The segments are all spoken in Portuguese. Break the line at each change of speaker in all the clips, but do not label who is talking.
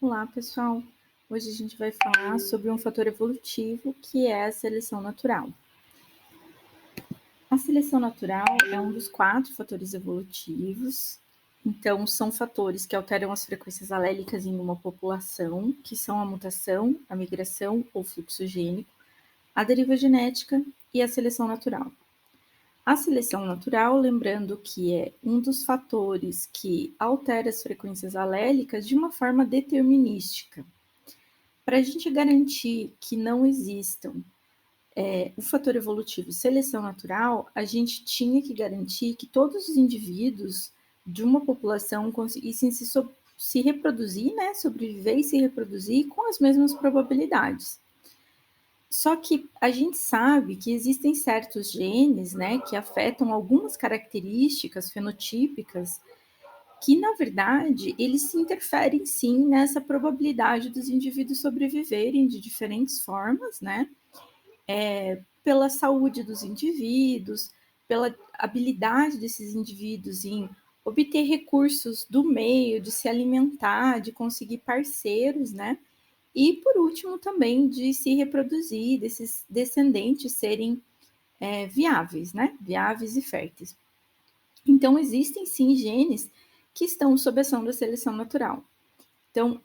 Olá, pessoal! Hoje a gente vai falar sobre um fator evolutivo que é a seleção natural. A seleção natural é um dos 4 fatores evolutivos. Então, são fatores que alteram as frequências alélicas em uma população, que são a mutação, a migração ou fluxo gênico, a deriva genética e a seleção natural. A seleção natural, lembrando que é um dos fatores que altera as frequências alélicas de uma forma determinística. Para a gente garantir que não existam o fator evolutivo seleção natural, a gente tinha que garantir que todos os indivíduos de uma população conseguissem se reproduzir, né, sobreviver e se reproduzir com as mesmas probabilidades. Só que a gente sabe que existem certos genes, né, que afetam algumas características fenotípicas que, na verdade, eles se interferem sim nessa probabilidade dos indivíduos sobreviverem de diferentes formas, né? Pela saúde dos indivíduos, pela habilidade desses indivíduos em obter recursos do meio, de se alimentar, de conseguir parceiros, né? E, por último, também de se reproduzir, desses descendentes serem viáveis, né? Viáveis e férteis. Então, existem sim genes que estão sob ação da seleção natural. Então,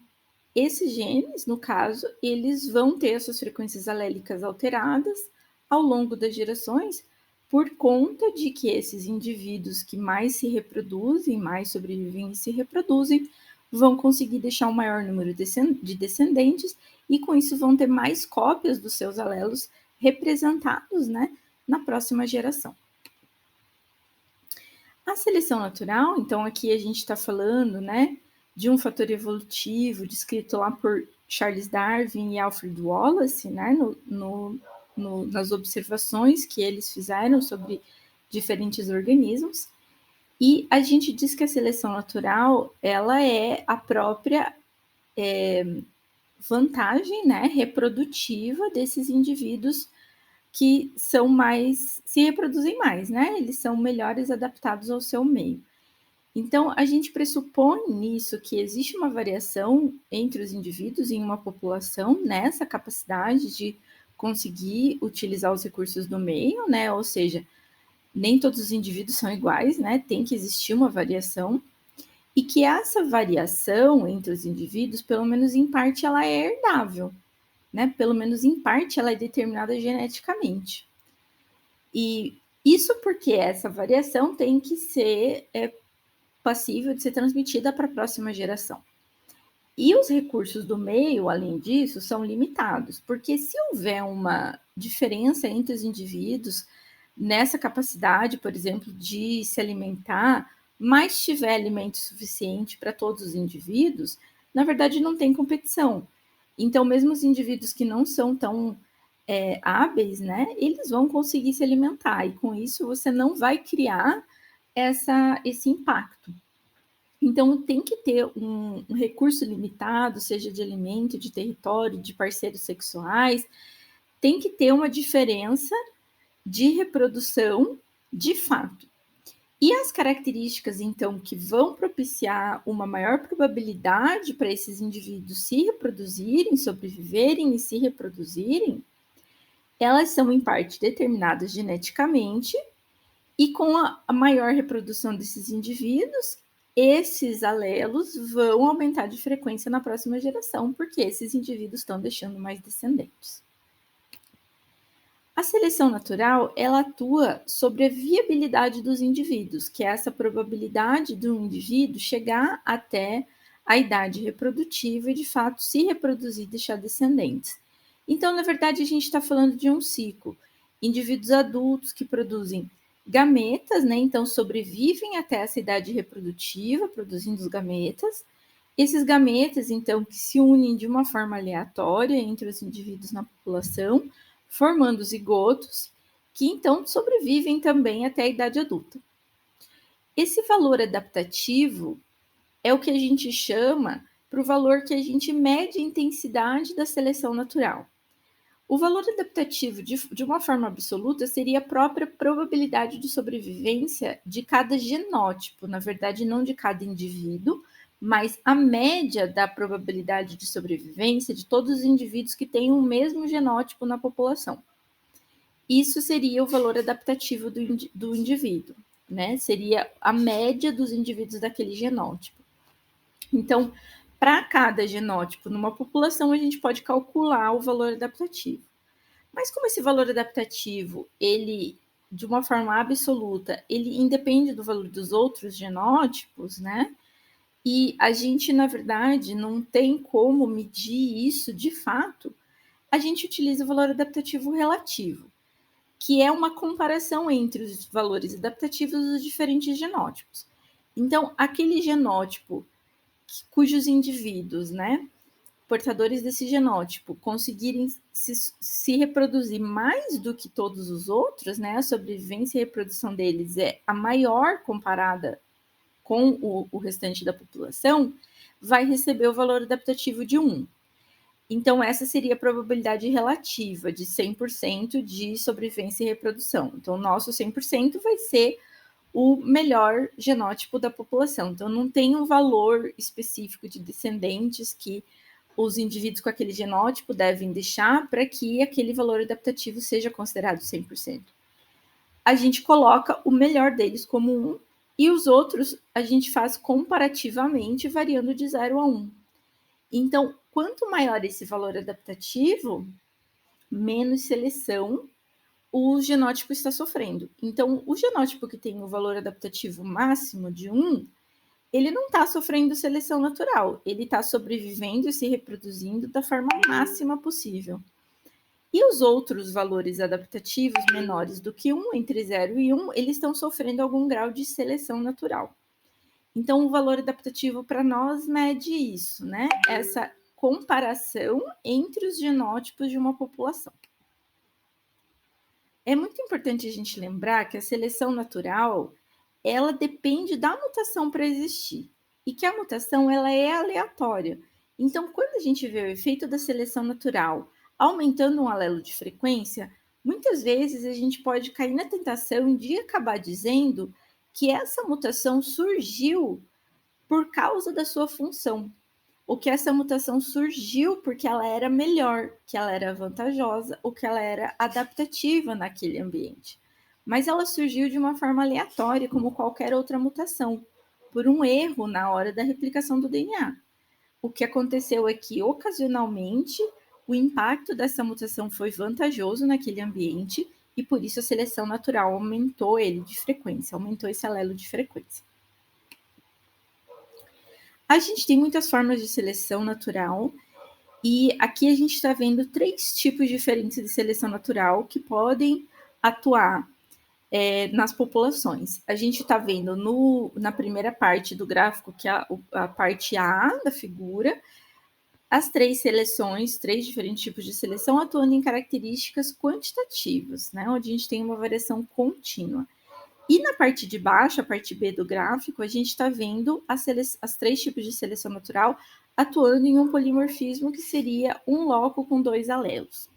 esses genes, no caso, eles vão ter as suas frequências alélicas alteradas ao longo das gerações por conta de que esses indivíduos que mais se reproduzem, mais sobrevivem e se reproduzem, vão conseguir deixar um maior número de descendentes e com isso vão ter mais cópias dos seus alelos representados, né, na próxima geração. A seleção natural, então aqui a gente está falando, né, de um fator evolutivo descrito lá por Charles Darwin e Alfred Wallace, né, nas observações que eles fizeram sobre diferentes organismos. E a gente diz que a seleção natural, ela é a própria vantagem, né, reprodutiva desses indivíduos que são mais, se reproduzem mais, né? Eles são melhores adaptados ao seu meio. Então, a gente pressupõe nisso que existe uma variação entre os indivíduos em uma população nessa capacidade de conseguir utilizar os recursos do meio, né? Ou seja, nem todos os indivíduos são iguais, né? Tem que existir uma variação. E que essa variação entre os indivíduos, pelo menos em parte, ela é herdável, né? Pelo menos em parte, ela é determinada geneticamente. E isso porque essa variação tem que ser passível de ser transmitida para a próxima geração. E os recursos do meio, além disso, são limitados, porque se houver uma diferença entre os indivíduos nessa capacidade, por exemplo, de se alimentar, mas tiver alimento suficiente para todos os indivíduos, na verdade não tem competição. Então, mesmo os indivíduos que não são tão hábeis, né, eles vão conseguir se alimentar, e com isso você não vai criar esse impacto. Então, tem que ter um recurso limitado, seja de alimento, de território, de parceiros sexuais, tem que ter uma diferença de reprodução de fato. E as características, então, que vão propiciar uma maior probabilidade para esses indivíduos se reproduzirem, sobreviverem e se reproduzirem, elas são em parte determinadas geneticamente, e com a maior reprodução desses indivíduos, esses alelos vão aumentar de frequência na próxima geração, porque esses indivíduos estão deixando mais descendentes. A seleção natural, ela atua sobre a viabilidade dos indivíduos, que é essa probabilidade do indivíduo chegar até a idade reprodutiva e, de fato, se reproduzir e deixar descendentes. Então, na verdade, a gente está falando de um ciclo. Indivíduos adultos que produzem gametas, né? Então, sobrevivem até essa idade reprodutiva, produzindo os gametas. Esses gametas, então, que se unem de uma forma aleatória entre os indivíduos na população, formando zigotos, que então sobrevivem também até a idade adulta. Esse valor adaptativo é o que a gente chama para o valor que a gente mede a intensidade da seleção natural. O valor adaptativo, de uma forma absoluta, seria a própria probabilidade de sobrevivência de cada genótipo, na verdade, não de cada indivíduo, mas a média da probabilidade de sobrevivência de todos os indivíduos que têm o mesmo genótipo na população. Isso seria o valor adaptativo do indivíduo, né? Seria a média dos indivíduos daquele genótipo. Então, para cada genótipo numa população, a gente pode calcular o valor adaptativo. Mas como esse valor adaptativo, ele, de uma forma absoluta, ele independe do valor dos outros genótipos, né? E a gente, na verdade, não tem como medir isso de fato, a gente utiliza o valor adaptativo relativo, que é uma comparação entre os valores adaptativos dos diferentes genótipos. Então, aquele genótipo cujos indivíduos, né, portadores desse genótipo, conseguirem se reproduzir mais do que todos os outros, né, a sobrevivência e reprodução deles é a maior comparada com o restante da população, vai receber o valor adaptativo de 1. Então, essa seria a probabilidade relativa de 100% de sobrevivência e reprodução. Então, o nosso 100% vai ser o melhor genótipo da população. Então, não tem um valor específico de descendentes que os indivíduos com aquele genótipo devem deixar para que aquele valor adaptativo seja considerado 100%. A gente coloca o melhor deles como 1 e os outros a gente faz comparativamente, variando de 0 a 1. Então, quanto maior esse valor adaptativo, menos seleção o genótipo está sofrendo. Então, o genótipo que tem o valor adaptativo máximo de 1, ele não está sofrendo seleção natural, ele está sobrevivendo e se reproduzindo da forma máxima possível. E os outros valores adaptativos menores do que 1, entre 0 e 1, eles estão sofrendo algum grau de seleção natural. Então, o valor adaptativo para nós mede isso, né? Essa comparação entre os genótipos de uma população. É muito importante a gente lembrar que a seleção natural, ela depende da mutação para existir, e que a mutação ela é aleatória. Então, quando a gente vê o efeito da seleção natural aumentando um alelo de frequência, muitas vezes a gente pode cair na tentação de acabar dizendo que essa mutação surgiu por causa da sua função, ou que essa mutação surgiu porque ela era melhor, que ela era vantajosa, ou que ela era adaptativa naquele ambiente. Mas ela surgiu de uma forma aleatória, como qualquer outra mutação, por um erro na hora da replicação do DNA. O que aconteceu é que, ocasionalmente, o impacto dessa mutação foi vantajoso naquele ambiente e, por isso, a seleção natural aumentou ele de frequência, aumentou esse alelo de frequência. A gente tem muitas formas de seleção natural e aqui a gente está vendo 3 tipos diferentes de seleção natural que podem atuar nas populações. A gente está vendo na primeira parte do gráfico, que é a parte A da figura, as 3 seleções, 3 diferentes tipos de seleção atuando em características quantitativas, né, onde a gente tem uma variação contínua. E na parte de baixo, a parte B do gráfico, a gente está vendo as 3 tipos de seleção natural atuando em um polimorfismo que seria um loco com 2 alelos.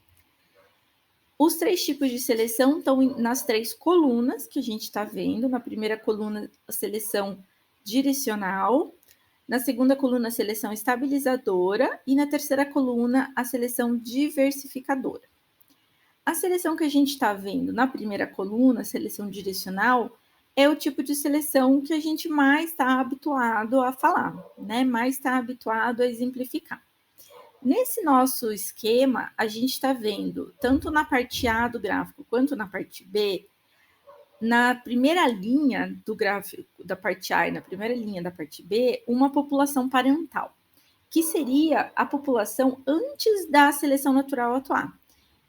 Os 3 tipos de seleção estão nas 3 colunas que a gente está vendo. Na primeira coluna, a seleção direcional. Na segunda coluna, a seleção estabilizadora. E na terceira coluna, a seleção diversificadora. A seleção que a gente está vendo na primeira coluna, a seleção direcional, é o tipo de seleção que a gente mais está habituado a falar, né? Mais está habituado a exemplificar. Nesse nosso esquema, a gente está vendo, tanto na parte A do gráfico quanto na parte B, na primeira linha do gráfico da parte A e na primeira linha da parte B, uma população parental, que seria a população antes da seleção natural atuar.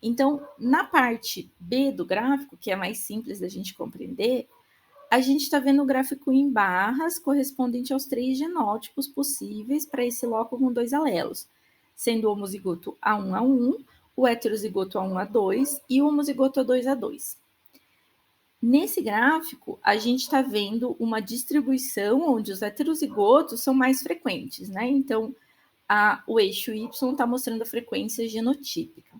Então, na parte B do gráfico, que é mais simples da gente compreender, a gente está vendo o gráfico em barras correspondente aos 3 genótipos possíveis para esse loco com 2 alelos, sendo o homozigoto A1A1, o heterozigoto A1A2 e o homozigoto A2A2. Nesse gráfico, a gente está vendo uma distribuição onde os heterozigotos são mais frequentes, né? Então, o eixo Y está mostrando a frequência genotípica.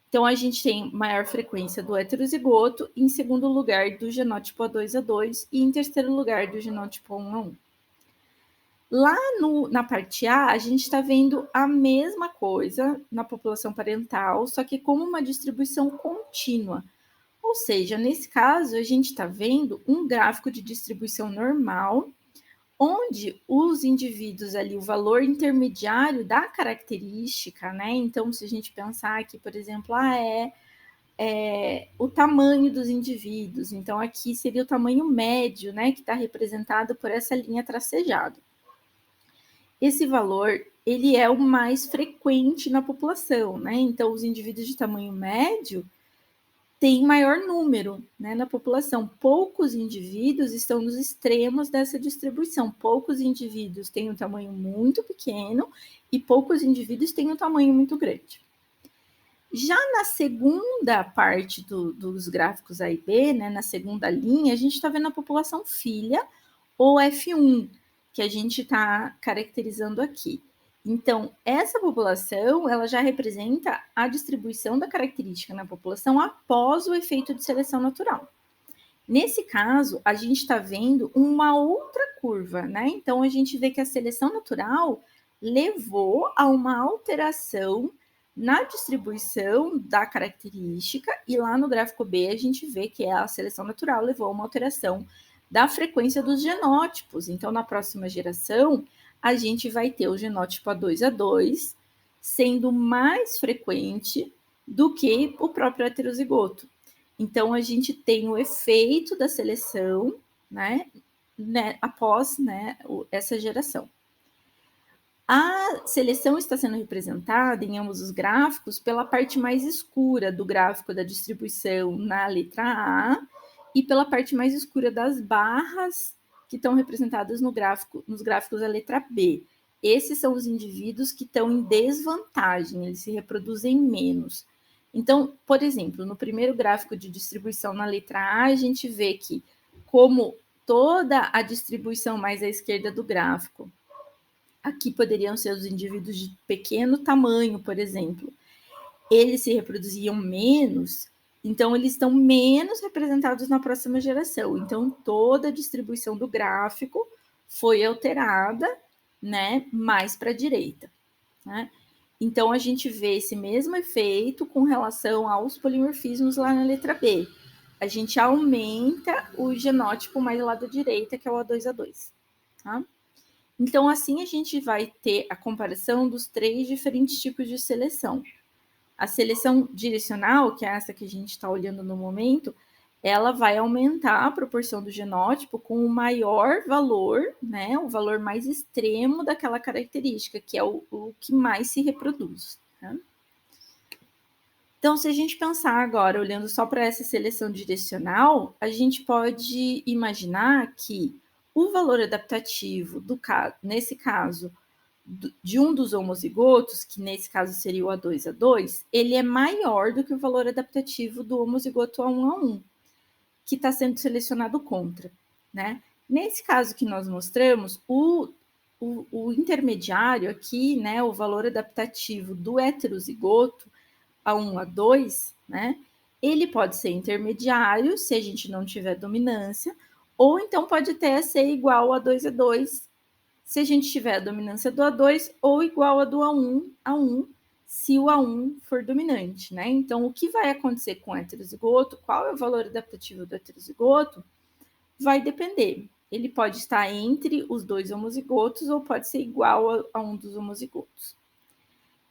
Então, a gente tem maior frequência do heterozigoto, em segundo lugar do genótipo A2A2 e em terceiro lugar do genótipo A1A1. Lá na parte A, a gente está vendo a mesma coisa na população parental, só que como uma distribuição contínua. Ou seja, nesse caso, a gente está vendo um gráfico de distribuição normal, onde os indivíduos ali, o valor intermediário da característica, né? Então, se a gente pensar aqui, por exemplo, o tamanho dos indivíduos. Então, aqui seria o tamanho médio, né? Que está representado por essa linha tracejada. Esse valor, ele é o mais frequente na população, né? Então, os indivíduos de tamanho médio têm maior número, né, na população. Poucos indivíduos estão nos extremos dessa distribuição. Poucos indivíduos têm um tamanho muito pequeno e poucos indivíduos têm um tamanho muito grande. Já na segunda parte dos gráficos A e B, né, na segunda linha, a gente está vendo a população filha, ou F1, que a gente está caracterizando aqui. Então, essa população, ela já representa a distribuição da característica na população após o efeito de seleção natural. Nesse caso, a gente está vendo uma outra curva, né? Então, a gente vê que a seleção natural levou a uma alteração na distribuição da característica, e lá no gráfico B a gente vê que a seleção natural levou a uma alteração da frequência dos genótipos. Então, na próxima geração, a gente vai ter o genótipo A2A2 sendo mais frequente do que o próprio heterozigoto. Então, a gente tem o efeito da seleção, né, após, né, essa geração. A seleção está sendo representada em ambos os gráficos pela parte mais escura do gráfico da distribuição na letra A e pela parte mais escura das barras que estão representadas nos gráficos da letra B. Esses são os indivíduos que estão em desvantagem, eles se reproduzem menos. Então, por exemplo, no primeiro gráfico de distribuição na letra A, a gente vê que, como toda a distribuição mais à esquerda do gráfico, aqui poderiam ser os indivíduos de pequeno tamanho, por exemplo, eles se reproduziam menos, então eles estão menos representados na próxima geração. Então, toda a distribuição do gráfico foi alterada, né, mais para a direita, né? Então, a gente vê esse mesmo efeito com relação aos polimorfismos lá na letra B. A gente aumenta o genótipo mais lá da direita, que é o A2A2, tá? Então, assim, a gente vai ter a comparação dos 3 diferentes tipos de seleção. A seleção direcional, que é essa que a gente está olhando no momento, ela vai aumentar a proporção do genótipo com o maior valor, né, o valor mais extremo daquela característica, que é o que mais se reproduz. Tá? Então, se a gente pensar agora, olhando só para essa seleção direcional, a gente pode imaginar que o valor adaptativo, nesse caso, de um dos homozigotos, que nesse caso seria o A2A2, ele é maior do que o valor adaptativo do homozigoto A1A1, que está sendo selecionado contra, né? Nesse caso que nós mostramos, o intermediário aqui, né, o valor adaptativo do heterozigoto A1A2, né, ele pode ser intermediário, se a gente não tiver dominância, ou então pode até ser igual a A2A2, se a gente tiver a dominância do A2, ou igual a do A1, se o A1 for dominante, né? Então, o que vai acontecer com o heterozigoto, qual é o valor adaptativo do heterozigoto, vai depender. Ele pode estar entre os dois homozigotos ou pode ser igual a um dos homozigotos.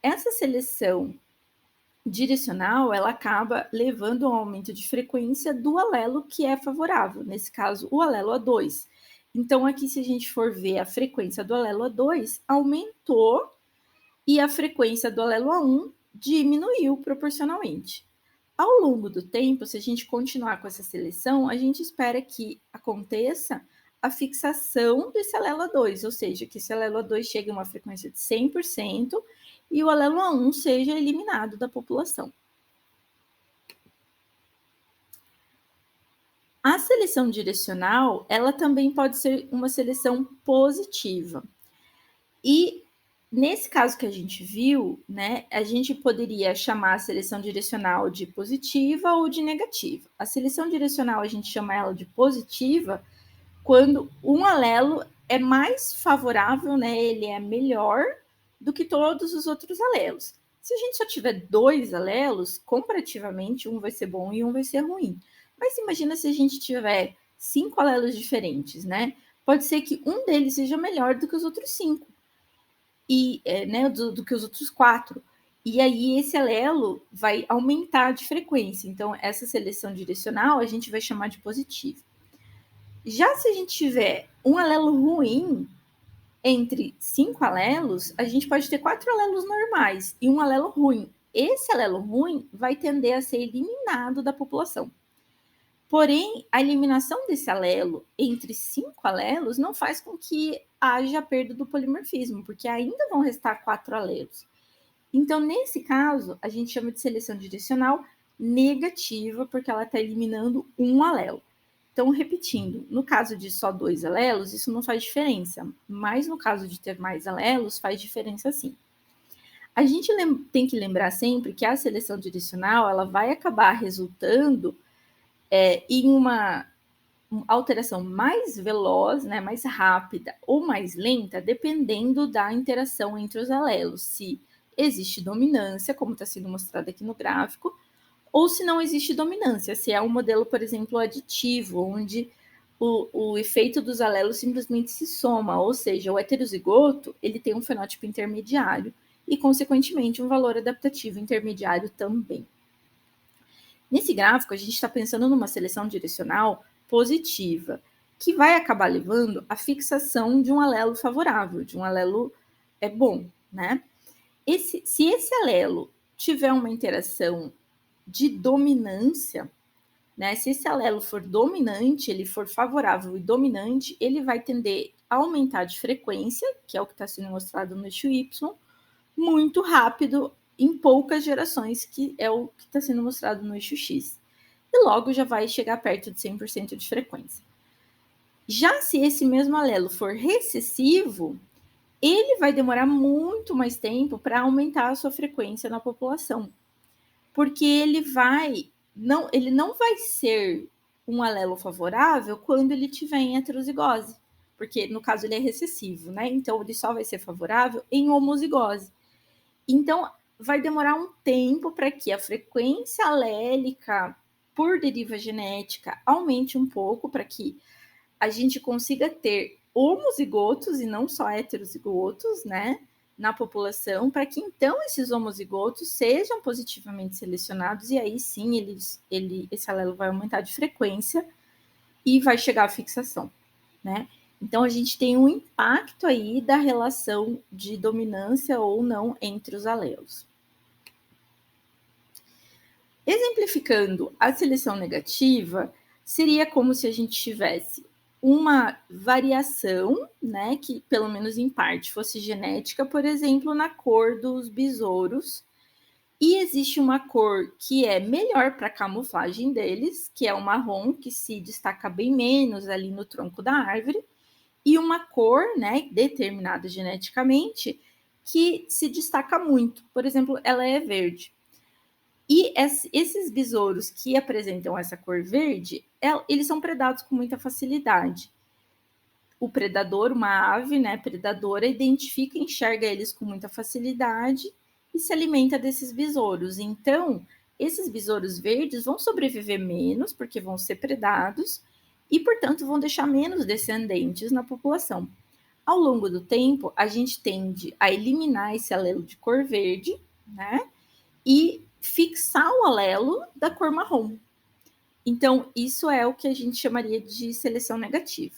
Essa seleção direcional, ela acaba levando a um aumento de frequência do alelo que é favorável, nesse caso, o alelo A2. Então, aqui, se a gente for ver a frequência do alelo A2, aumentou e a frequência do alelo A1 diminuiu proporcionalmente. Ao longo do tempo, se a gente continuar com essa seleção, a gente espera que aconteça a fixação desse alelo A2, ou seja, que esse alelo A2 chegue a uma frequência de 100% e o alelo A1 seja eliminado da população. A seleção direcional, ela também pode ser uma seleção positiva. E nesse caso que a gente viu, né, a gente poderia chamar a seleção direcional de positiva ou de negativa. A seleção direcional, a gente chama ela de positiva quando um alelo é mais favorável, né? Ele é melhor do que todos os outros alelos. Se a gente só tiver 2 alelos, comparativamente, um vai ser bom e um vai ser ruim. Mas imagina se a gente tiver 5 alelos diferentes, né? Pode ser que um deles seja melhor do que os outros 5, e, né, do que os outros 4. E aí esse alelo vai aumentar de frequência. Então, essa seleção direcional a gente vai chamar de positiva. Já se a gente tiver um alelo ruim entre 5 alelos, a gente pode ter 4 alelos normais e um alelo ruim. Esse alelo ruim vai tender a ser eliminado da população. Porém, a eliminação desse alelo entre 5 alelos não faz com que haja perda do polimorfismo, porque ainda vão restar 4 alelos. Então, nesse caso, a gente chama de seleção direcional negativa, porque ela está eliminando um alelo. Então, repetindo, no caso de só 2 alelos, isso não faz diferença, mas no caso de ter mais alelos, faz diferença sim. A gente tem que lembrar sempre que a seleção direcional ela vai acabar resultando em uma alteração mais veloz, né, mais rápida ou mais lenta, dependendo da interação entre os alelos. Se existe dominância, como está sendo mostrado aqui no gráfico, ou se não existe dominância, se é um modelo, por exemplo, aditivo, onde o efeito dos alelos simplesmente se soma, ou seja, o heterozigoto ele tem um fenótipo intermediário e, consequentemente, um valor adaptativo intermediário também. Nesse gráfico, a gente está pensando numa seleção direcional positiva, que vai acabar levando à fixação de um alelo favorável, de um alelo bom, né? Se esse alelo tiver uma interação de dominância, né? Se esse alelo for dominante, ele for favorável e dominante, ele vai tender a aumentar de frequência, que é o que está sendo mostrado no eixo Y, muito rápido em poucas gerações, que é o que está sendo mostrado no eixo X. E logo já vai chegar perto de 100% de frequência. Já se esse mesmo alelo for recessivo, ele vai demorar muito mais tempo para aumentar a sua frequência na população, porque ele não vai ser um alelo favorável quando ele tiver em heterozigose, porque no caso ele é recessivo, né? Então ele só vai ser favorável em homozigose. Então vai demorar um tempo para que a frequência alélica por deriva genética aumente um pouco, para que a gente consiga ter homozigotos e não só heterozigotos, né, na população, para que então esses homozigotos sejam positivamente selecionados e aí sim esse alelo vai aumentar de frequência e vai chegar à fixação, né? Então a gente tem um impacto aí da relação de dominância ou não entre os alelos. Exemplificando a seleção negativa, seria como se a gente tivesse uma variação, né, que pelo menos em parte fosse genética, por exemplo, na cor dos besouros, e existe uma cor que é melhor para a camuflagem deles, que é o marrom, que se destaca bem menos ali no tronco da árvore, e uma cor, né, determinada geneticamente, que se destaca muito. Por exemplo, ela é verde. E esses besouros que apresentam essa cor verde, eles são predados com muita facilidade. O predador, uma ave, né, predadora, identifica e enxerga eles com muita facilidade e se alimenta desses besouros. Então, esses besouros verdes vão sobreviver menos, porque vão ser predados, e, portanto, vão deixar menos descendentes na população. Ao longo do tempo, a gente tende a eliminar esse alelo de cor verde, né, e fixar o alelo da cor marrom. Então, isso é o que a gente chamaria de seleção negativa.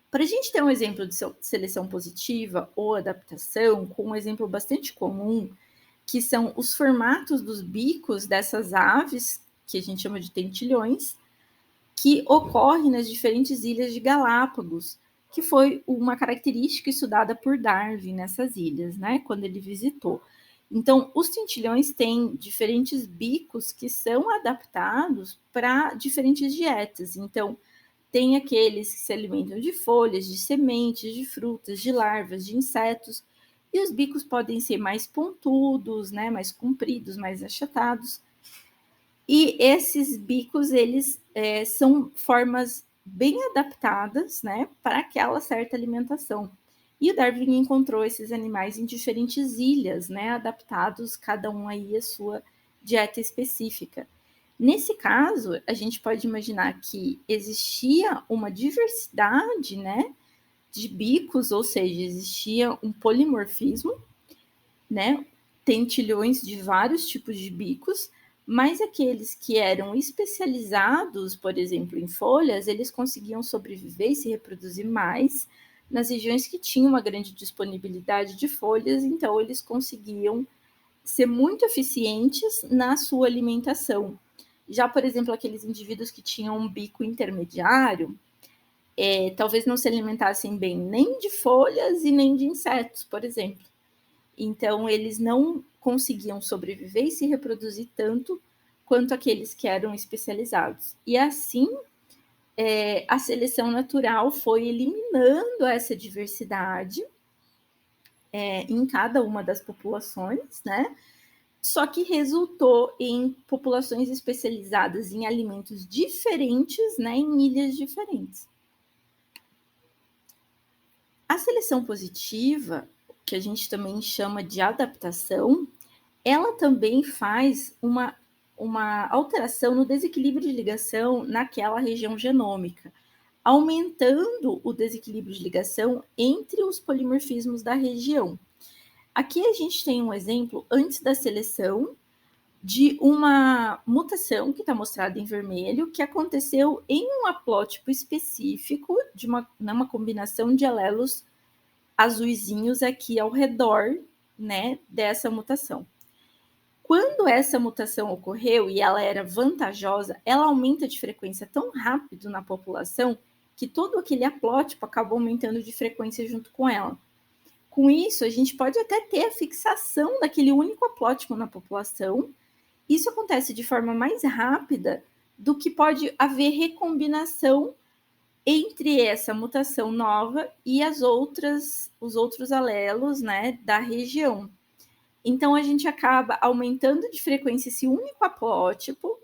Para a gente ter um exemplo de seleção positiva ou adaptação, com um exemplo bastante comum, que são os formatos dos bicos dessas aves, que a gente chama de tentilhões, que ocorrem nas diferentes ilhas de Galápagos, que foi uma característica estudada por Darwin nessas ilhas, né, quando ele visitou. Então, os tentilhões têm diferentes bicos que são adaptados para diferentes dietas. Então, tem aqueles que se alimentam de folhas, de sementes, de frutas, de larvas, de insetos. E os bicos podem ser mais pontudos, né, mais compridos, mais achatados. E esses bicos, eles são formas bem adaptadas, né, para aquela certa alimentação. E o Darwin encontrou esses animais em diferentes ilhas, né, adaptados cada um aí à sua dieta específica. Nesse caso, a gente pode imaginar que existia uma diversidade, né, de bicos, ou seja, existia um polimorfismo, né, tentilhões de vários tipos de bicos, mas aqueles que eram especializados, por exemplo, em folhas, eles conseguiam sobreviver e se reproduzir mais nas regiões que tinham uma grande disponibilidade de folhas, então eles conseguiam ser muito eficientes na sua alimentação. Já, por exemplo, aqueles indivíduos que tinham um bico intermediário, talvez não se alimentassem bem nem de folhas e nem de insetos, por exemplo. Então, eles não conseguiam sobreviver e se reproduzir tanto quanto aqueles que eram especializados. E assim, a seleção natural foi eliminando essa diversidade em cada uma das populações, né? Só que resultou em populações especializadas em alimentos diferentes, né, em ilhas diferentes. A seleção positiva, que a gente também chama de adaptação, ela também faz uma alteração no desequilíbrio de ligação naquela região genômica, aumentando o desequilíbrio de ligação entre os polimorfismos da região. Aqui a gente tem um exemplo antes da seleção de uma mutação que está mostrada em vermelho, que aconteceu em um haplótipo específico de uma combinação de alelos azuisinhos aqui ao redor, né, dessa mutação. Quando essa mutação ocorreu e ela era vantajosa, ela aumenta de frequência tão rápido na população que todo aquele haplótipo acabou aumentando de frequência junto com ela. Com isso, a gente pode até ter a fixação daquele único haplótipo na população. Isso acontece de forma mais rápida do que pode haver recombinação entre essa mutação nova e os outros alelos, né, da região. Então, a gente acaba aumentando de frequência esse único haplótipo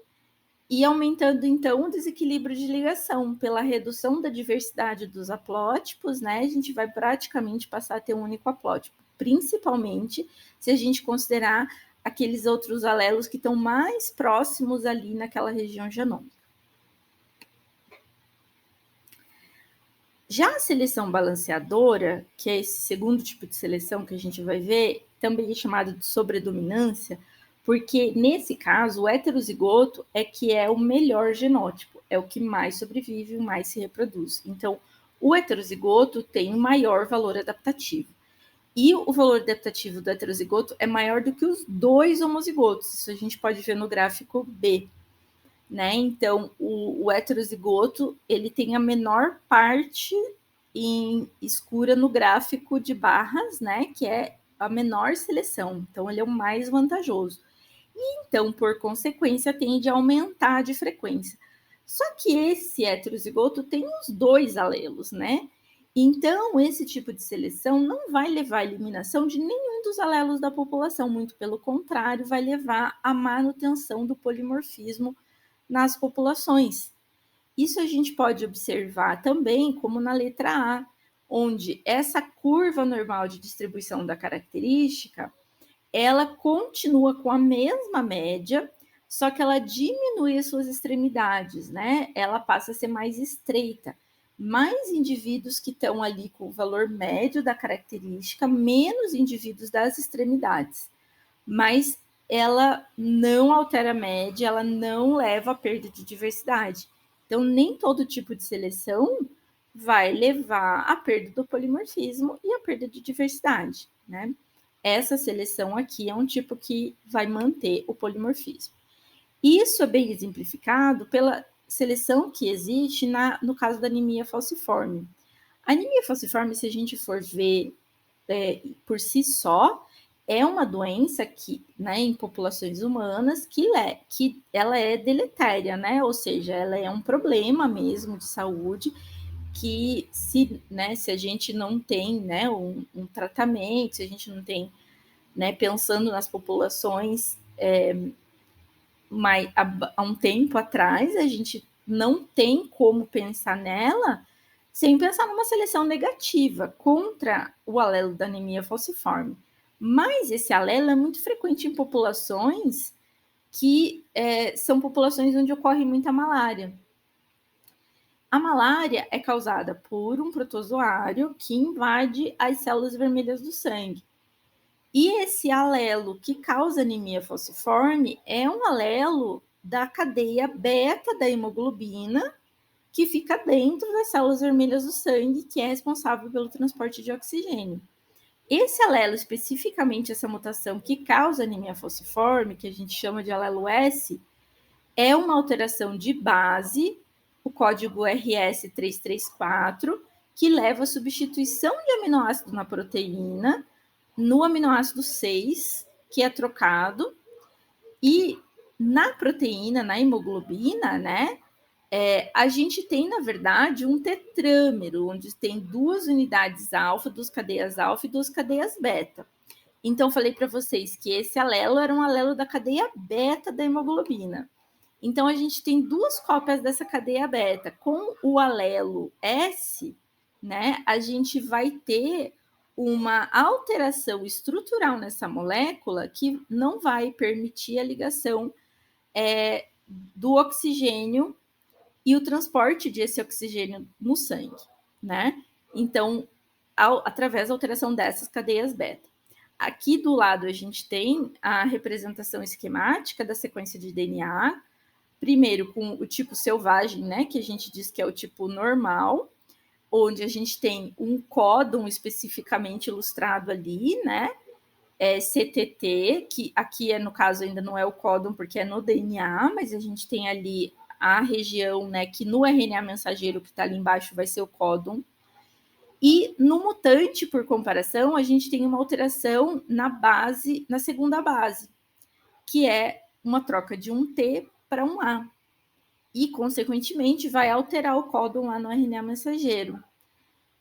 e aumentando, então, o desequilíbrio de ligação. Pela redução da diversidade dos haplótipos, né, a gente vai praticamente passar a ter um único haplótipo, principalmente se a gente considerar aqueles outros alelos que estão mais próximos ali naquela região genômica. Já a seleção balanceadora, que é esse segundo tipo de seleção que a gente vai ver, também é chamado de sobredominância, porque nesse caso o heterozigoto é que é o melhor genótipo, é o que mais sobrevive, o mais se reproduz. Então, o heterozigoto tem um maior valor adaptativo. E o valor adaptativo do heterozigoto é maior do que os dois homozigotos. Isso a gente pode ver no gráfico B. Né? Então, o heterozigoto ele tem a menor parte em escura no gráfico de barras, né? Que é a menor seleção. Então, ele é o mais vantajoso. E, então, por consequência, tende a aumentar de frequência. Só que esse heterozigoto tem os dois alelos, né? Então, esse tipo de seleção não vai levar à eliminação de nenhum dos alelos da população, muito pelo contrário, vai levar à manutenção do polimorfismo nas populações. Isso a gente pode observar também como na letra A, onde essa curva normal de distribuição da característica, ela continua com a mesma média, só que ela diminui as suas extremidades, né? Ela passa a ser mais estreita. Mais indivíduos que estão ali com o valor médio da característica, menos indivíduos das extremidades. Mas ela não altera a média, ela não leva à perda de diversidade. Então, nem todo tipo de seleção vai levar à perda do polimorfismo e à perda de diversidade, né? Essa seleção aqui é um tipo que vai manter o polimorfismo. Isso é bem exemplificado pela seleção que existe no caso da anemia falciforme. A anemia falciforme, se a gente for ver por si só, é uma doença que, né, em populações humanas, que ela é deletéria, né? Ou seja, ela é um problema mesmo de saúde que se a gente não tem, né, um tratamento, se a gente não tem, né, pensando nas populações há um tempo atrás, a gente não tem como pensar nela sem pensar numa seleção negativa contra o alelo da anemia falciforme. Mas esse alelo é muito frequente em populações que são populações onde ocorre muita malária. A malária é causada por um protozoário que invade as células vermelhas do sangue. E esse alelo que causa anemia falciforme é um alelo da cadeia beta da hemoglobina, que fica dentro das células vermelhas do sangue, que é responsável pelo transporte de oxigênio. Esse alelo, especificamente essa mutação que causa anemia falciforme, que a gente chama de alelo S, é uma alteração de base, o código RS334, que leva à substituição de aminoácido na proteína, no aminoácido 6, que é trocado, e na proteína, na hemoglobina, né, a gente tem, na verdade, um tetrâmero, onde tem 2 unidades alfa, 2 cadeias alfa e 2 cadeias beta. Então, falei para vocês que esse alelo era um alelo da cadeia beta da hemoglobina. Então, a gente tem 2 cópias dessa cadeia beta. Com o alelo S, né, a gente vai ter uma alteração estrutural nessa molécula que não vai permitir a ligação do oxigênio e o transporte desse oxigênio no sangue, né? Então, através da alteração dessas cadeias beta. Aqui do lado a gente tem a representação esquemática da sequência de DNA, primeiro com o tipo selvagem, né, que a gente diz que é o tipo normal, onde a gente tem um códon especificamente ilustrado ali, né, CTT, que aqui no caso ainda não é o códon porque é no DNA, mas a gente tem ali a região, né, que no RNA mensageiro que está ali embaixo vai ser o códon. E no mutante, por comparação, a gente tem uma alteração na base, na segunda base, que é uma troca de um T para um A. E, consequentemente, vai alterar o códon lá no RNA mensageiro.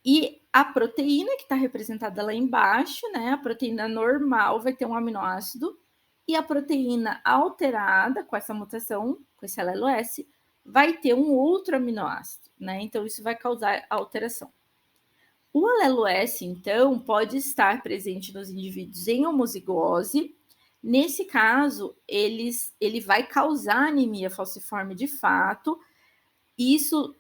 E a proteína que está representada lá embaixo, né, a proteína normal vai ter um aminoácido, e a proteína alterada com essa mutação, com esse alelo S, vai ter um outro aminoácido, né? Então, isso vai causar alteração. O alelo S, então, pode estar presente nos indivíduos em homozigose. Nesse caso, ele vai causar anemia falciforme de fato.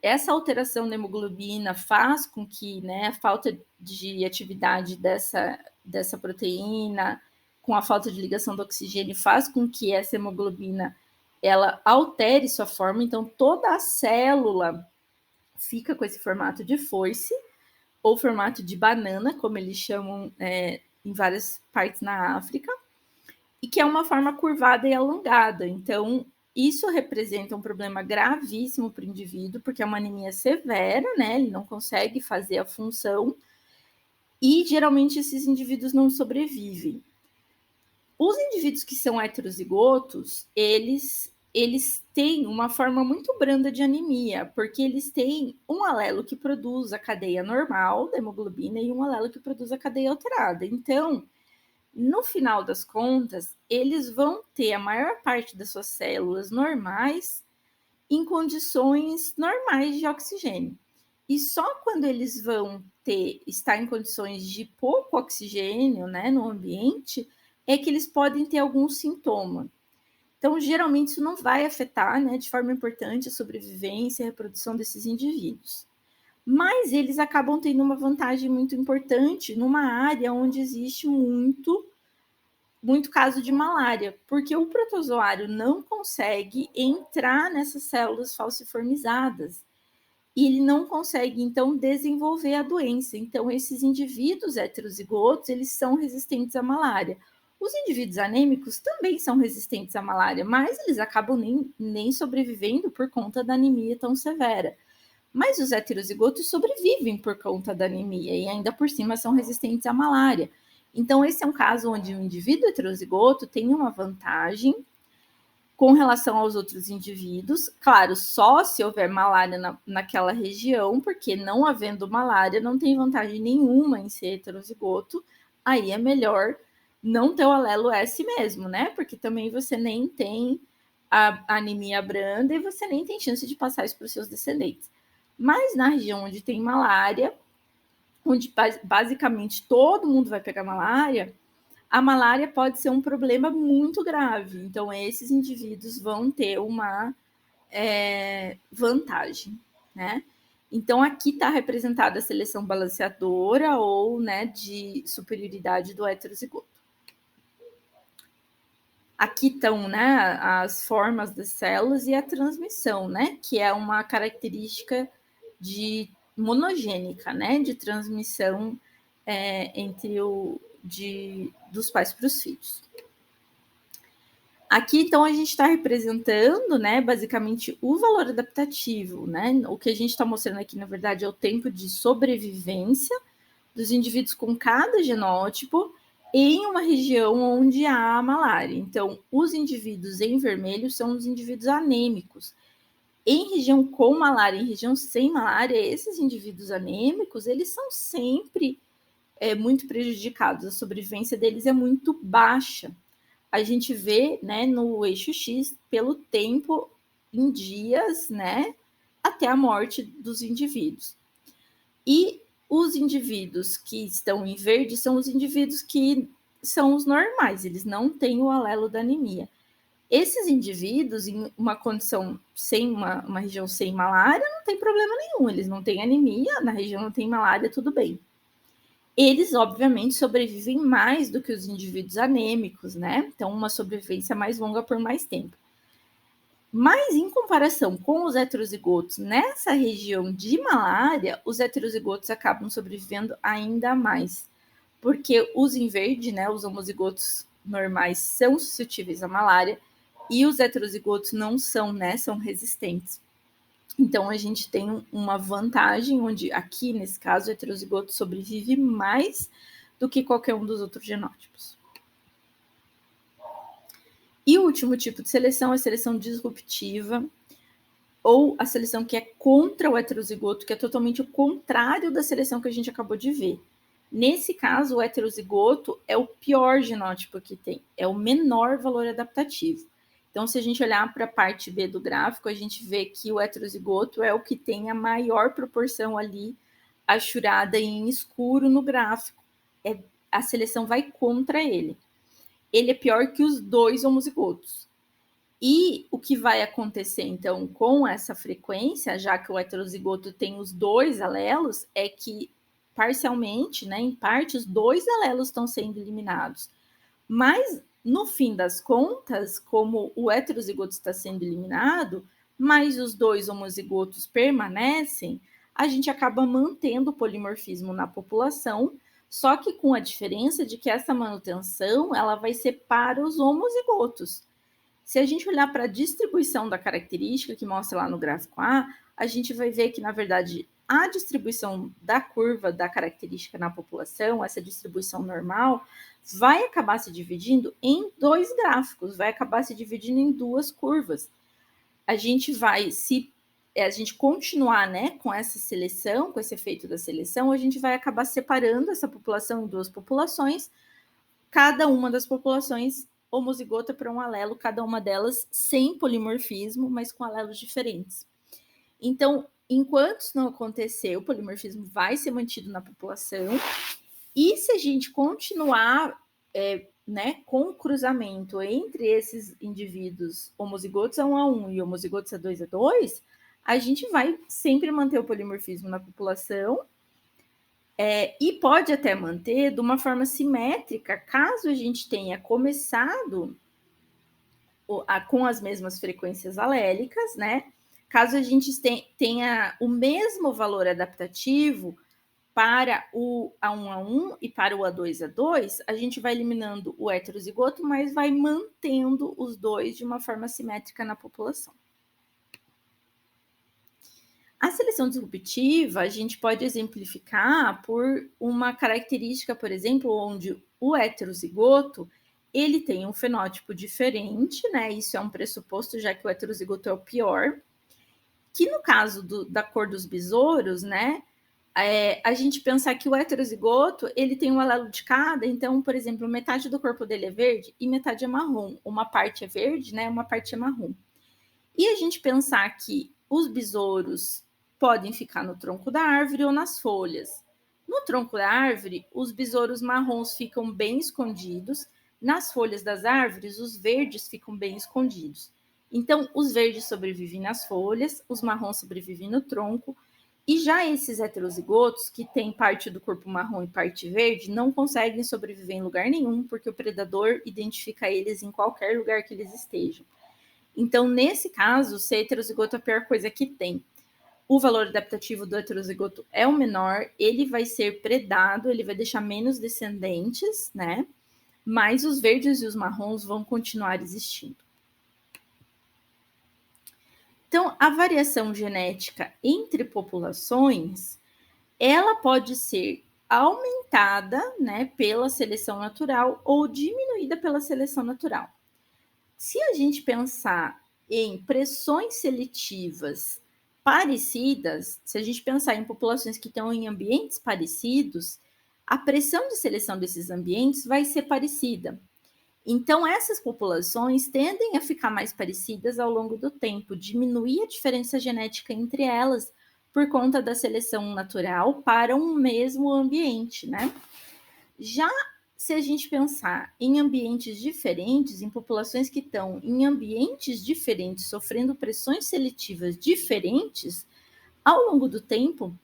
Essa alteração da hemoglobina faz com que, né, a falta de atividade dessa proteína, com a falta de ligação do oxigênio, faz com que essa hemoglobina ela altere sua forma. Então, toda a célula fica com esse formato de foice, ou formato de banana, como eles chamam em várias partes na África, e que é uma forma curvada e alongada. Então, isso representa um problema gravíssimo para o indivíduo, porque é uma anemia severa, né? Ele não consegue fazer a função, e geralmente esses indivíduos não sobrevivem. Os indivíduos que são heterozigotos, eles têm uma forma muito branda de anemia, porque eles têm um alelo que produz a cadeia normal da hemoglobina e um alelo que produz a cadeia alterada. Então, no final das contas, eles vão ter a maior parte das suas células normais em condições normais de oxigênio. E só quando eles vão estar em condições de pouco oxigênio, né, no ambiente, é que eles podem ter algum sintoma. Então, geralmente, isso não vai afetar, né, de forma importante a sobrevivência e a reprodução desses indivíduos. Mas eles acabam tendo uma vantagem muito importante numa área onde existe muito caso de malária, porque o protozoário não consegue entrar nessas células falciformizadas e ele não consegue, então, desenvolver a doença. Então, esses indivíduos heterozigotos, eles são resistentes à malária. Os indivíduos anêmicos também são resistentes à malária, mas eles acabam nem sobrevivendo por conta da anemia tão severa. Mas os heterozigotos sobrevivem por conta da anemia e ainda por cima são resistentes à malária. Então, esse é um caso onde o indivíduo heterozigoto tem uma vantagem com relação aos outros indivíduos. Claro, só se houver malária naquela região, porque não havendo malária, não tem vantagem nenhuma em ser heterozigoto. Aí é melhor não ter o alelo S mesmo, né? Porque também você nem tem a anemia branda e você nem tem chance de passar isso para os seus descendentes. Mas na região onde tem malária, onde basicamente todo mundo vai pegar malária, a malária pode ser um problema muito grave. Então, esses indivíduos vão ter uma vantagem, né? Então, aqui está representada a seleção balanceadora ou, né, de superioridade do heterozigoto. Aqui estão, né, as formas das células e a transmissão, né, que é uma característica monogênica, né, de transmissão dos pais para os filhos. Aqui, então, a gente está representando, né, basicamente, o valor adaptativo, né? O que a gente está mostrando aqui, na verdade, é o tempo de sobrevivência dos indivíduos com cada genótipo em uma região onde há malária. Então, os indivíduos em vermelho são os indivíduos anêmicos. Em região com malária, em região sem malária, esses indivíduos anêmicos, eles são sempre muito prejudicados. A sobrevivência deles é muito baixa. A gente vê, né, no eixo X, pelo tempo em dias, né, até a morte dos indivíduos. E os indivíduos que estão em verde são os indivíduos que são os normais, eles não têm o alelo da anemia. Esses indivíduos, em uma condição sem uma região sem malária, não tem problema nenhum, eles não têm anemia, na região não tem malária, tudo bem. Eles, obviamente, sobrevivem mais do que os indivíduos anêmicos, né? Então, uma sobrevivência mais longa por mais tempo. Mas, em comparação com os heterozigotos nessa região de malária, os heterozigotos acabam sobrevivendo ainda mais. Porque os em verde, né, os homozigotos normais, são suscetíveis à malária e os heterozigotos não são, né, são resistentes. Então, a gente tem uma vantagem, onde aqui, nesse caso, o heterozigoto sobrevive mais do que qualquer um dos outros genótipos. E o último tipo de seleção é a seleção disruptiva, ou a seleção que é contra o heterozigoto, que é totalmente o contrário da seleção que a gente acabou de ver. Nesse caso, o heterozigoto é o pior genótipo que tem, é o menor valor adaptativo. Então, se a gente olhar para a parte B do gráfico, a gente vê que o heterozigoto é o que tem a maior proporção ali achurada em escuro no gráfico. A seleção vai contra ele. Ele é pior que os dois homozigotos. E o que vai acontecer, então, com essa frequência, já que o heterozigoto tem os dois alelos, é que, parcialmente, né, em parte, os dois alelos estão sendo eliminados. Mas, no fim das contas, como o heterozigoto está sendo eliminado, mas os dois homozigotos permanecem, a gente acaba mantendo o polimorfismo na população, só que com a diferença de que essa manutenção ela vai ser para os homozigotos. Se a gente olhar para a distribuição da característica, que mostra lá no gráfico A, a gente vai ver que, na verdade, a distribuição da curva da característica na população, essa distribuição normal, vai acabar se dividindo em dois gráficos, vai acabar se dividindo em duas curvas. A gente vai, se a gente continuar, né, com essa seleção, com esse efeito da seleção, a gente vai acabar separando essa população em duas populações, cada uma das populações homozigota para um alelo, cada uma delas sem polimorfismo, mas com alelos diferentes. Então, enquanto isso não acontecer, o polimorfismo vai ser mantido na população, e se a gente continuar né, com o cruzamento entre esses indivíduos homozigotos A1 e homozigotos A2, a gente vai sempre manter o polimorfismo na população, e pode até manter de uma forma simétrica, caso a gente tenha começado com as mesmas frequências alélicas, né? Caso a gente tenha o mesmo valor adaptativo para o A1 e para o A2, a gente vai eliminando o heterozigoto, mas vai mantendo os dois de uma forma simétrica na população. A seleção disruptiva, a gente pode exemplificar por uma característica, por exemplo, onde o heterozigoto, ele tem um fenótipo diferente, né? Isso é um pressuposto, já que o heterozigoto é o pior. Que no caso da cor dos besouros, né? a gente pensar que o heterozigoto, ele tem um alelo de cada, então, por exemplo, metade do corpo dele é verde e metade é marrom. Uma parte é verde, né? Uma parte é marrom. E a gente pensar que os besouros podem ficar no tronco da árvore ou nas folhas. No tronco da árvore, os besouros marrons ficam bem escondidos, nas folhas das árvores, os verdes ficam bem escondidos. Então, os verdes sobrevivem nas folhas, os marrons sobrevivem no tronco, e já esses heterozigotos, que têm parte do corpo marrom e parte verde, não conseguem sobreviver em lugar nenhum, porque o predador identifica eles em qualquer lugar que eles estejam. Então, nesse caso, ser heterozigoto é a pior coisa que tem. O valor adaptativo do heterozigoto é o menor, ele vai ser predado, ele vai deixar menos descendentes, né? Mas os verdes e os marrons vão continuar existindo. Então, a variação genética entre populações, ela pode ser aumentada, né, pela seleção natural ou diminuída pela seleção natural. Se a gente pensar em pressões seletivas parecidas, se a gente pensar em populações que estão em ambientes parecidos, a pressão de seleção desses ambientes vai ser parecida. Então, essas populações tendem a ficar mais parecidas ao longo do tempo, diminuir a diferença genética entre elas por conta da seleção natural para um mesmo ambiente, né? Já se a gente pensar em ambientes diferentes, em populações que estão em ambientes diferentes, sofrendo pressões seletivas diferentes, ao longo do tempo,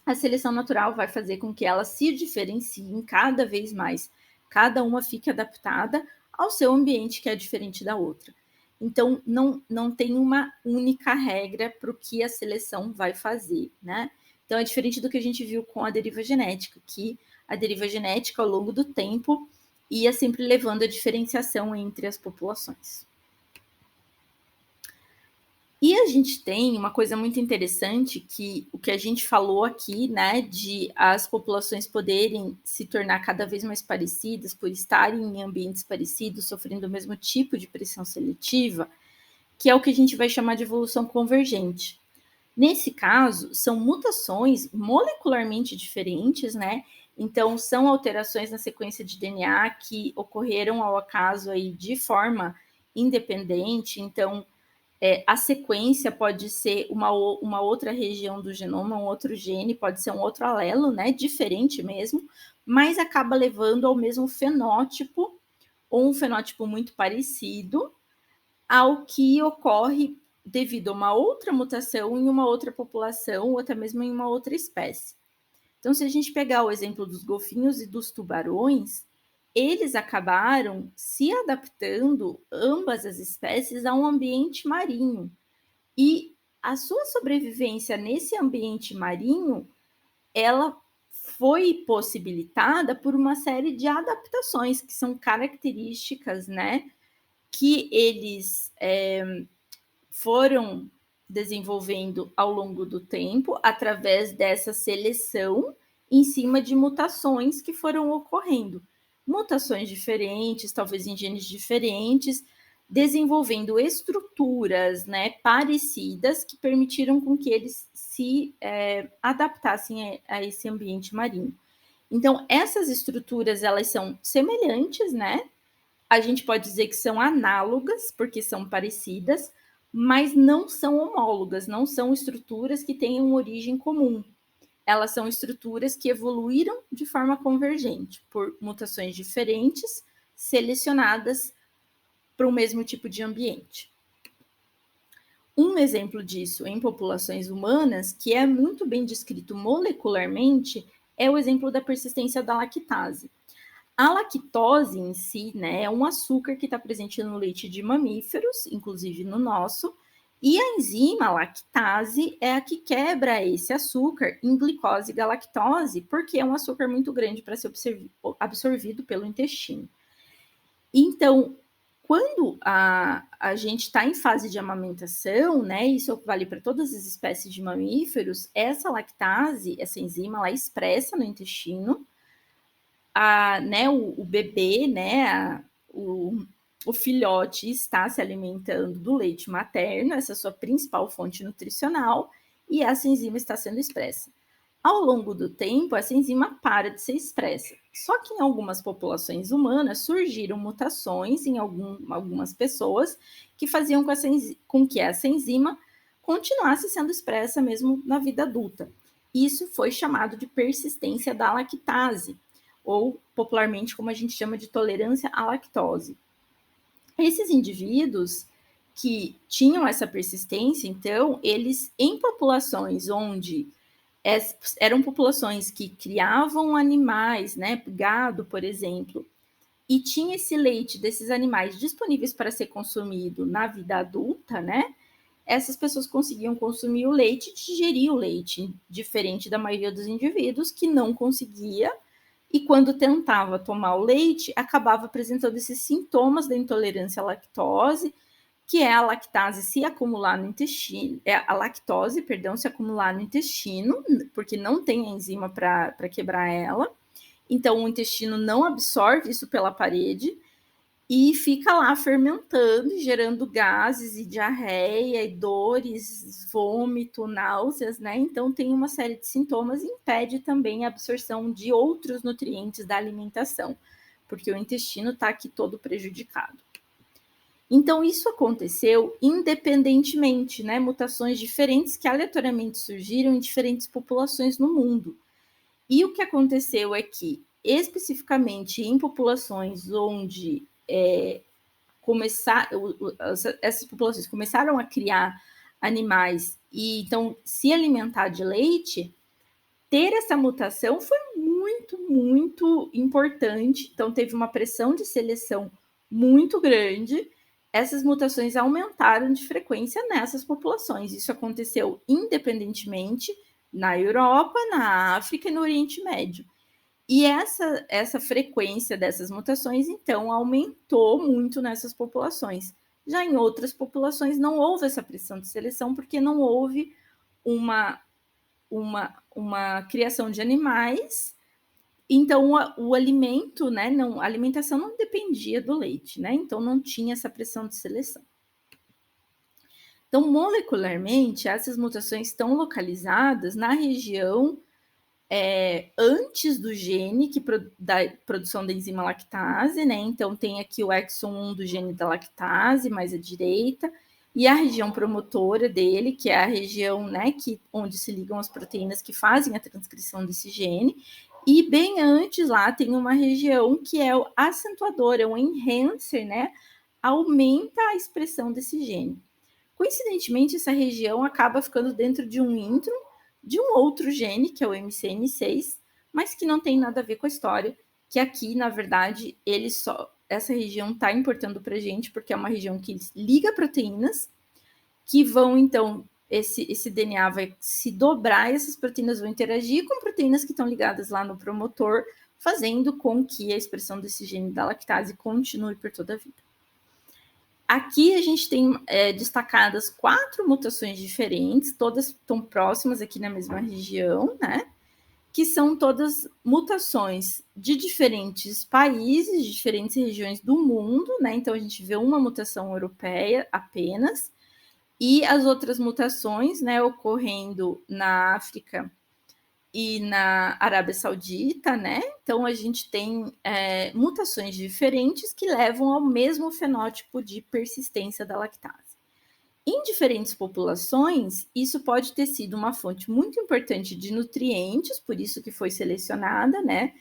a seleção natural vai fazer com que elas se diferenciem cada vez mais. Cada uma fique adaptada ao seu ambiente, que é diferente da outra. Então, não tem uma única regra para o que a seleção vai fazer, né? Então, é diferente do que a gente viu com a deriva genética, que a deriva genética, ao longo do tempo, ia sempre levando a diferenciação entre as populações. E a gente tem uma coisa muito interessante, que o que a gente falou aqui, né, de as populações poderem se tornar cada vez mais parecidas por estarem em ambientes parecidos, sofrendo o mesmo tipo de pressão seletiva, que é o que a gente vai chamar de evolução convergente. Nesse caso, são mutações molecularmente diferentes, né? Então, são alterações na sequência de DNA que ocorreram ao acaso aí de forma independente. Então, a sequência pode ser uma outra região do genoma, um outro gene, pode ser um outro alelo, né? Diferente mesmo, mas acaba levando ao mesmo fenótipo, ou um fenótipo muito parecido, ao que ocorre devido a uma outra mutação em uma outra população ou até mesmo em uma outra espécie. Então, se a gente pegar o exemplo dos golfinhos e dos tubarões, eles acabaram se adaptando, ambas as espécies, a um ambiente marinho. E a sua sobrevivência nesse ambiente marinho, ela foi possibilitada por uma série de adaptações, que são características, né, que eles foram desenvolvendo ao longo do tempo, através dessa seleção, em cima de mutações que foram ocorrendo. Mutações diferentes, talvez em genes diferentes, desenvolvendo estruturas, né, parecidas, que permitiram com que eles se adaptassem a esse ambiente marinho. Então, essas estruturas, elas são semelhantes, né? A gente pode dizer que são análogas, porque são parecidas, mas não são homólogas, não são estruturas que tenham origem comum. Elas são estruturas que evoluíram de forma convergente, por mutações diferentes, selecionadas para o mesmo tipo de ambiente. Um exemplo disso em populações humanas, que é muito bem descrito molecularmente, é o exemplo da persistência da lactase. A lactose em si, né, é um açúcar que está presente no leite de mamíferos, inclusive no nosso, e a enzima lactase é a que quebra esse açúcar em glicose e galactose, porque é um açúcar muito grande para ser absorvido pelo intestino. Então, quando a gente está em fase de amamentação, né, isso vale para todas as espécies de mamíferos, essa lactase, essa enzima, ela é expressa no intestino, né, o bebê, né, o filhote está se alimentando do leite materno, essa é a sua principal fonte nutricional, e essa enzima está sendo expressa. Ao longo do tempo, essa enzima para de ser expressa. Só que em algumas populações humanas surgiram mutações em algumas pessoas que faziam com que essa enzima continuasse sendo expressa mesmo na vida adulta. Isso foi chamado de persistência da lactase, ou popularmente como a gente chama de tolerância à lactose. Esses indivíduos que tinham essa persistência, então, eles em populações onde eram populações que criavam animais, né, gado, por exemplo, e tinha esse leite desses animais disponíveis para ser consumido na vida adulta, né? Essas pessoas conseguiam consumir o leite e digerir o leite, diferente da maioria dos indivíduos que não conseguia e quando tentava tomar o leite, acabava apresentando esses sintomas da intolerância à lactose, que é a lactase se acumular no intestino, a lactose, perdão, se acumular no intestino, porque não tem enzima para quebrar ela. Então, o intestino não absorve isso pela parede e fica lá fermentando, gerando gases e diarreia, e dores, vômito, náuseas, né? Então, tem uma série de sintomas e impede também a absorção de outros nutrientes da alimentação, porque o intestino está aqui todo prejudicado. Então, isso aconteceu independentemente, né? Mutações diferentes que aleatoriamente surgiram em diferentes populações no mundo. E o que aconteceu é que, especificamente em populações onde essas populações começaram a criar animais e então se alimentar de leite, ter essa mutação foi muito, muito importante. Então, teve uma pressão de seleção muito grande. Essas mutações aumentaram de frequência nessas populações. Isso aconteceu independentemente na Europa, na África e no Oriente Médio. E essa frequência dessas mutações, então, aumentou muito nessas populações. Já em outras populações não houve essa pressão de seleção, porque não houve uma criação de animais, então o alimento, né, a alimentação não dependia do leite, né? Então não tinha essa pressão de seleção. Então, molecularmente, essas mutações estão localizadas na região antes do gene da produção da enzima lactase, né? Então tem aqui o exon 1 do gene da lactase, mais à direita, e a região promotora dele, que é a região, né, onde se ligam as proteínas que fazem a transcrição desse gene. E bem antes lá tem uma região que é o acentuador, é um enhancer, né? Aumenta a expressão desse gene. Coincidentemente, essa região acaba ficando dentro de um intron de um outro gene, que é o MCN6, mas que não tem nada a ver com a história, que aqui, na verdade, essa região está importando para a gente, porque é uma região que liga proteínas, que vão, então, esse DNA vai se dobrar e essas proteínas vão interagir com proteínas que estão ligadas lá no promotor, fazendo com que a expressão desse gene da lactase continue por toda a vida. Aqui a gente tem destacadas 4 mutações diferentes, todas estão próximas aqui na mesma região, né? Que são todas mutações de diferentes países, de diferentes regiões do mundo, né? Então a gente vê uma mutação europeia apenas, e as outras mutações, né, ocorrendo na África e na Arábia Saudita, né? Então a gente tem mutações diferentes que levam ao mesmo fenótipo de persistência da lactase. Em diferentes populações, isso pode ter sido uma fonte muito importante de nutrientes, por isso que foi selecionada, né?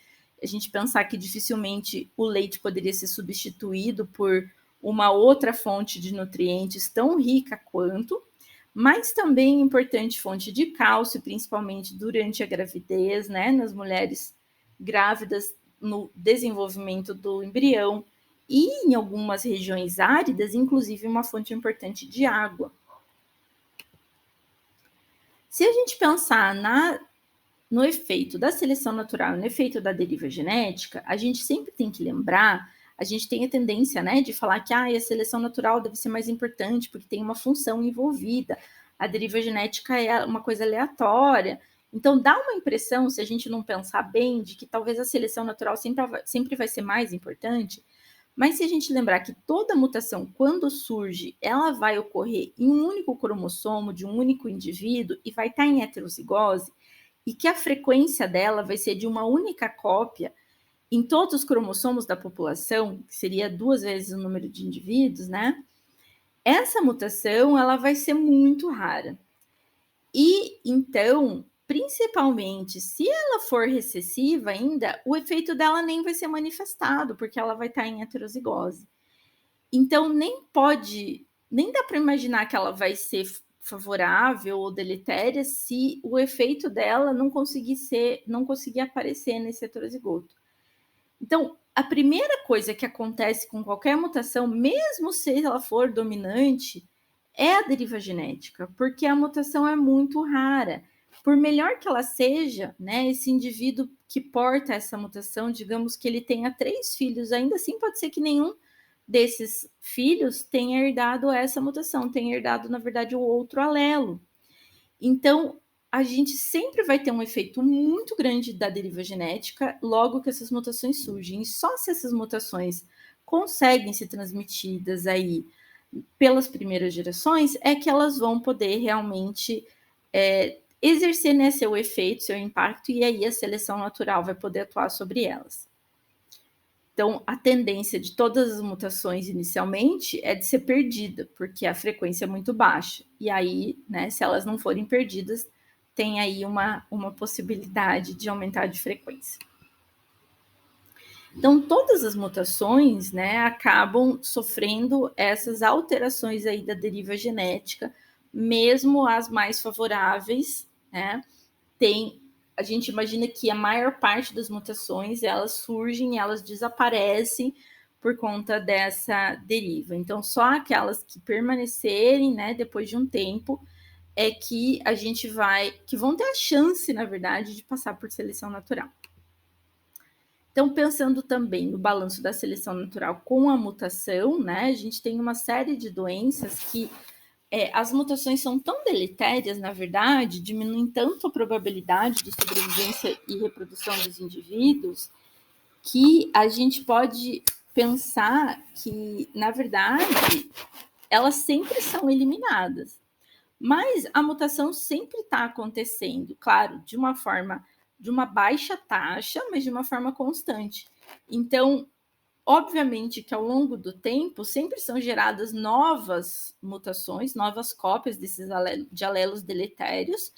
A gente pensar que dificilmente o leite poderia ser substituído por uma outra fonte de nutrientes tão rica quanto, mas também importante fonte de cálcio, principalmente durante a gravidez, né? Nas mulheres grávidas, no desenvolvimento do embrião, e em algumas regiões áridas, inclusive uma fonte importante de água. Se a gente pensar no efeito da seleção natural, no efeito da deriva genética, a gente sempre tem que lembrar, a gente tem a tendência, né, de falar que a seleção natural deve ser mais importante porque tem uma função envolvida, a deriva genética é uma coisa aleatória. Então, dá uma impressão, se a gente não pensar bem, de que talvez a seleção natural sempre vai ser mais importante. Mas se a gente lembrar que toda mutação, quando surge, ela vai ocorrer em um único cromossomo de um único indivíduo e vai estar em heterozigose, e que a frequência dela vai ser de uma única cópia em todos os cromossomos da população, que seria 2 vezes o número de indivíduos, né? Essa mutação ela vai ser muito rara. E então, principalmente se ela for recessiva ainda, o efeito dela nem vai ser manifestado, porque ela vai estar em heterozigose. Então, nem dá para imaginar que ela vai ser favorável ou deletéria se o efeito dela não conseguir aparecer nesse heterozigoto. Então, a primeira coisa que acontece com qualquer mutação, mesmo se ela for dominante, é a deriva genética, porque a mutação é muito rara. Por melhor que ela seja, né, esse indivíduo que porta essa mutação, digamos que ele tenha 3 filhos, ainda assim pode ser que nenhum desses filhos tenha herdado essa mutação, tenha herdado, na verdade, o outro alelo. Então, a gente sempre vai ter um efeito muito grande da deriva genética logo que essas mutações surgem. E só se essas mutações conseguem ser transmitidas aí pelas primeiras gerações é que elas vão poder realmente exercer, né, seu efeito, seu impacto, e aí a seleção natural vai poder atuar sobre elas. Então, a tendência de todas as mutações inicialmente é de ser perdida, porque a frequência é muito baixa. E aí, né, se elas não forem perdidas, tem aí uma possibilidade de aumentar de frequência. Então, todas as mutações, né, acabam sofrendo essas alterações aí da deriva genética, mesmo as mais favoráveis, né, a gente imagina que a maior parte das mutações, elas surgem, elas desaparecem por conta dessa deriva. Então, só aquelas que permanecerem, né, depois de um tempo, é que que vão ter a chance, na verdade, de passar por seleção natural. Então, pensando também no balanço da seleção natural com a mutação, né, a gente tem uma série de doenças que as mutações são tão deletérias, na verdade, diminuem tanto a probabilidade de sobrevivência e reprodução dos indivíduos, que a gente pode pensar que, na verdade, elas sempre são eliminadas. Mas a mutação sempre está acontecendo, claro, de uma baixa taxa, mas de uma forma constante. Então, obviamente que ao longo do tempo sempre são geradas novas mutações, novas cópias desses alelos deletérios,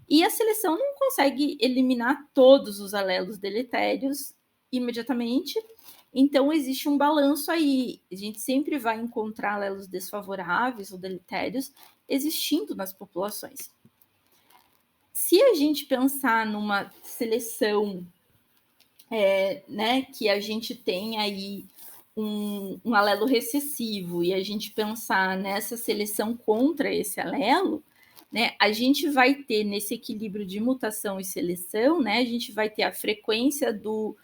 e a seleção não consegue eliminar todos os alelos deletérios imediatamente. Então existe um balanço aí. A gente sempre vai encontrar alelos desfavoráveis ou deletérios existindo nas populações. Se a gente pensar numa seleção né, que a gente tem aí um alelo recessivo e a gente pensar nessa seleção contra esse alelo, né, a gente vai ter nesse equilíbrio de mutação e seleção, né, a gente vai ter a frequência do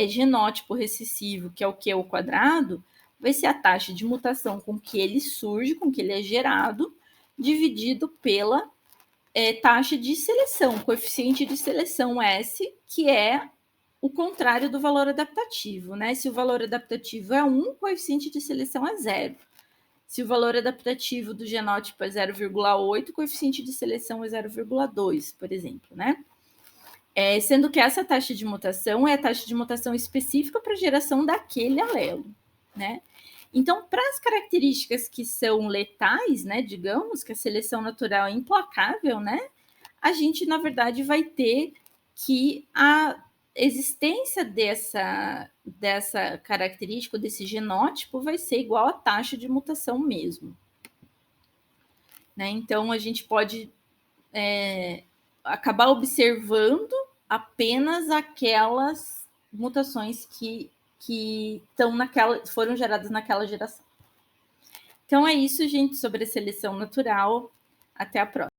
genótipo recessivo, que é o Q ao quadrado, vai ser a taxa de mutação com que ele surge, com que ele é gerado, dividido pela taxa de seleção, coeficiente de seleção S, que é o contrário do valor adaptativo, né? Se o valor adaptativo é 1, o coeficiente de seleção é 0. Se o valor adaptativo do genótipo é 0,8, o coeficiente de seleção é 0,2, por exemplo, né? Sendo que essa taxa de mutação é a taxa de mutação específica para a geração daquele alelo, né? Então, para as características que são letais, né, digamos que a seleção natural é implacável, né, a gente, na verdade, vai ter que a existência dessa característica, desse genótipo, vai ser igual à taxa de mutação mesmo. Né? Então, a gente pode acabar observando apenas aquelas mutações que foram geradas naquela geração. Então, é isso, gente, sobre a seleção natural. Até a próxima.